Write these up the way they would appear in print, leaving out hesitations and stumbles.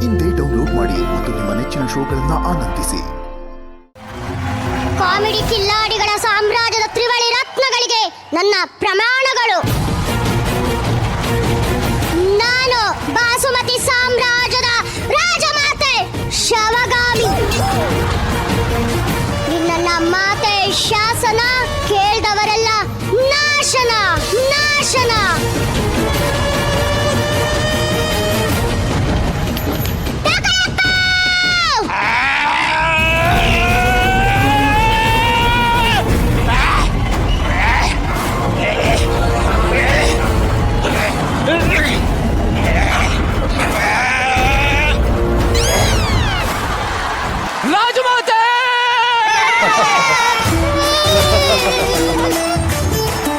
ಇಂದೇ ಡೌನ್ಲೋಡ್ ಮಾಡಿ ಮತ್ತು ನಿಮ್ಮ ನೆಚ್ಚಿನ ಶೋಗಳನ್ನ ಆನಂದಿಸಿ. ಕಾಮಿಡಿ ಕಿಲ್ಲಾಡಿಗಳ ಸಾಮ್ರಾಜ್ಯದ ತ್ರಿವಳಿ ರತ್ನಗಳಿಗೆ ನನ್ನ ಪ್ರಮಾಣಗಳು. ನಾನು ಬಾಸುಮತಿ ಸಾಮ್ರಾಜ್ಯದ ರಾಜಮಾತೆ ಶವಗಾಮಿ. ನಿನ್ನ ಮಾತೆ ಶಾಸನ ಕೇಳಿದವರೆಲ್ಲ ನಾಶನ ನಾಶನ. ರಾಜಮಾತೆ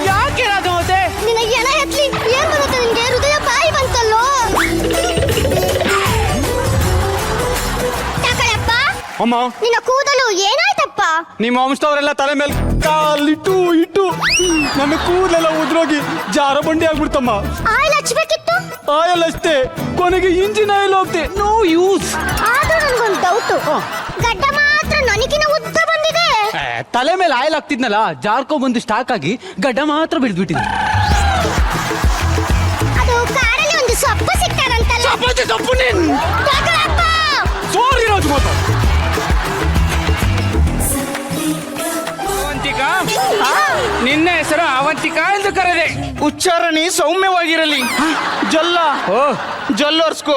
ಯಾಕೆ ರಾಜಮಾತೆ? ನಿನ್ನ ಎಣ ಎತ್ಲಿ ಏನ್ ಬರುತ್ತೆ ನಿನ್ಗೆ? ಹೃದಯ ಬಾಯಿ ಬಂತಲ್ಲೋ. ತಕಳಪ್ಪ, ಅಮ್ಮ, ನಿನ್ನ ಕೂದಲು ಏನಾಯ್ತಪ್ಪ? ನಿಮ್ಮ ವಂಶದವರೆಲ್ಲ ತಲೆ ಮೇಲೆ ಕಾಲಿಟ್ಟು ಇಟ್ಟು ನನ್ನ ಕೂದಲೆಲ್ಲ ಉದ್ರೋಗಿ ಜಾರ ಬಂಡಿ ಆಗ್ಬಿಡ್ತಮ್ಮ. ಆಯಿಲ್ ಹಚ್ಬೇಕಿತ್ತು. ಆಯಲ್ ಅಷ್ಟೇ, ಕೊನೆಗೆ ಇಂಜಿನ್ ಆಯಿಲ್ ಹೋಗ್ತೆ. No use. ಆದ್ರೂ ನನ್ಗೊಂದು ಡೌಟು. ಗಡ್ಡ ಮಾತ್ರ ನನಗಿನ ಉದ್ದ ಬಂದಿದೆ. ತಲೆ ಮೇಲೆ ಆಯಿಲ್ ಹಾಕ್ತಿದ್ನಲ್ಲ, ಜಾರ್ಕೊ ಬಂದು ಸ್ಟಾಕ್ ಆಗಿ ಗಡ್ಡ ಮಾತ್ರ ಬಿಡ್ಬಿಟ್ಟಿದೆ. ಅದು ಕಾರಲ್ಲಿ ಒಂದು ಸೊಪ್ಪು ಸಿಕ್ತಾರಂತಲ್ಲ. ಸೊಪ್ಪು ತಕಳಪ್ಪ. ಸಾರಿ ರಾಜಮಾತೆ. ಅವಂತಿಕಾ, ನಿನ್ನ ಹೆಸರು ಅವಂತಿಕಾ ಎಂದು ಕರೆದೆ. ಉಚ್ಚಾರಣೆ ಸೌಮ್ಯವಾಗಿರಲಿ. ಜೊಲ್ಲ ಜೊಲ್ಲೋರ್ಸ್ಕೋ.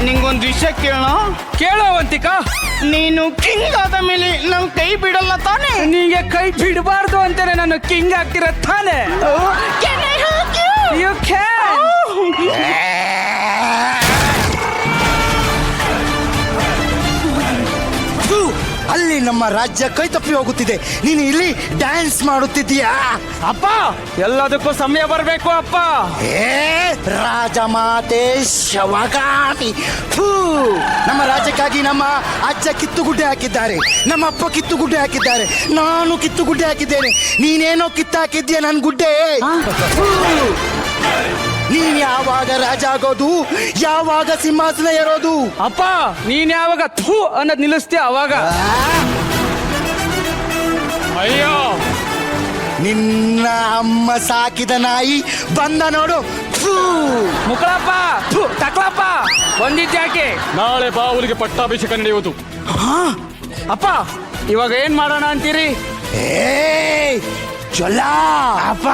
ನಿಂಗೊಂದು ವಿಷಯ ಕೇಳೋಣ. ಕೇಳು ಅವಂತಿಕಾ. ನೀನು ಕಿಂಗ್ ಆದ ಮೇಲೆ ನಾವು ಕೈ ಬಿಡಲ್ಲ ತಾನೆ? ನಿಂಗೆ ಕೈ ಬಿಡಬಾರ್ದು ಅಂತಾನೆ ನಾನು ಕಿಂಗ್ ಆಗ್ತಿರ ತಾನೆ. You can. ಅಲ್ಲಿ ನಮ್ಮ ರಾಜ್ಯ ಕೈ ತಪ್ಪಿ ಹೋಗುತ್ತಿದೆ, ನೀನು ಇಲ್ಲಿ ಡ್ಯಾನ್ಸ್ ಮಾಡುತ್ತಿದ್ದೀಯಾ? ಅಪ್ಪ, ಎಲ್ಲದಕ್ಕೂ ಸಮಯ ಬರಬೇಕು ಅಪ್ಪ. ರಾಜಮಾತೆ ಶವಗಾಮಿ. ಫೂ, ನಮ್ಮ ರಾಜ್ಯಕ್ಕಾಗಿ ನಮ್ಮ ಅಜ್ಜ ಕಿತ್ತುಗುಡ್ಡೆ ಹಾಕಿದ್ದಾರೆ, ನಮ್ಮ ಅಪ್ಪ ಕಿತ್ತುಗುಡ್ಡೆ ಹಾಕಿದ್ದಾರೆ, ನಾನು ಕಿತ್ತುಗುಡ್ಡೆ ಹಾಕಿದ್ದೇನೆ. ನೀನೇನೋ ಕಿತ್ತು ಹಾಕಿದ್ಯಾ ನನ್ ಗುಡ್ಡೆ. ನೀನ್ ಯಾವಾಗ ರಾಜ ಆಗೋದು, ಯಾವಾಗ ಸಿಂಹಾಸನ ಏರೋದು? ಅಪ್ಪ, ನೀನ್ ಯಾವಾಗ ಥೂ ಅನ್ನೋದ್ ನಿಲ್ಲಿಸ್ತೀಯ ಅವಾಗ. ಅಯ್ಯೋ, ನಿನ್ನ ಅಮ್ಮ ಸಾಕಿದ ನಾಯಿ ಬಂದ ನೋಡು. ಮುಕ್ಕಳಪ್ಪ, ತಕ್ಳಪ್ಪ, ಬಂದಿದ್ಯಾಕೆ? ನಾಳೆ ಬಾವುಲಿಗೆ ಪಟ್ಟಾಭಿಷೇಕ ನಡೆಯುವುದು. ಅಪ್ಪ, ಇವಾಗ ಏನ್ ಮಾಡೋಣ ಅಂತೀರಿ? ಚೊಲ್ಲ ಅಪ್ಪ,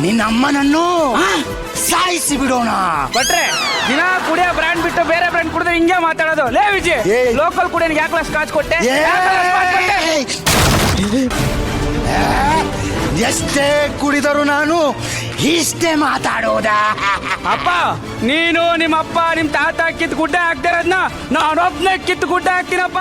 ನಿನ್ನ ಅಮ್ಮನನ್ನು ಸಾಯಿಸಿ ಬಿಡೋಣ. ಬಟ್ರೆ, ದಿನ ಕುಡಿಯೋ ಬ್ರ್ಯಾಂಡ್ ಬಿಟ್ಟು ಬೇರೆ ಬ್ರ್ಯಾಂಡ್ ಕುಡಿದ್ರೆ ಹಿಂಗೆ ಮಾತಾಡೋದು. ಲೇ ವಿಜಯ್, ಲೋಕಲ್ ಕುಡಿಯೋನ್ ಯಾಕೆ ಸ್ಕಾಚ್ ಕೊಟ್ಟೆ? ಎಷ್ಟೇ ಕುಡಿದರು ನಾನು ಇಷ್ಟೇ ಮಾತಾಡೋದಾ? ಅಪ್ಪ, ನೀನು ನಿಮ್ಮ ಅಪ್ಪ ನಿಮ್ ತಾತ ಕಿತ್ತು ಗುಡ್ಡೆ ಹಾಕ್ತಿರೋದ್ನ ನಾನೊಬ್ನೇ ಕಿತ್ತು ಗುಡ್ಡೆ ಹಾಕ್ತೀನಪ್ಪ.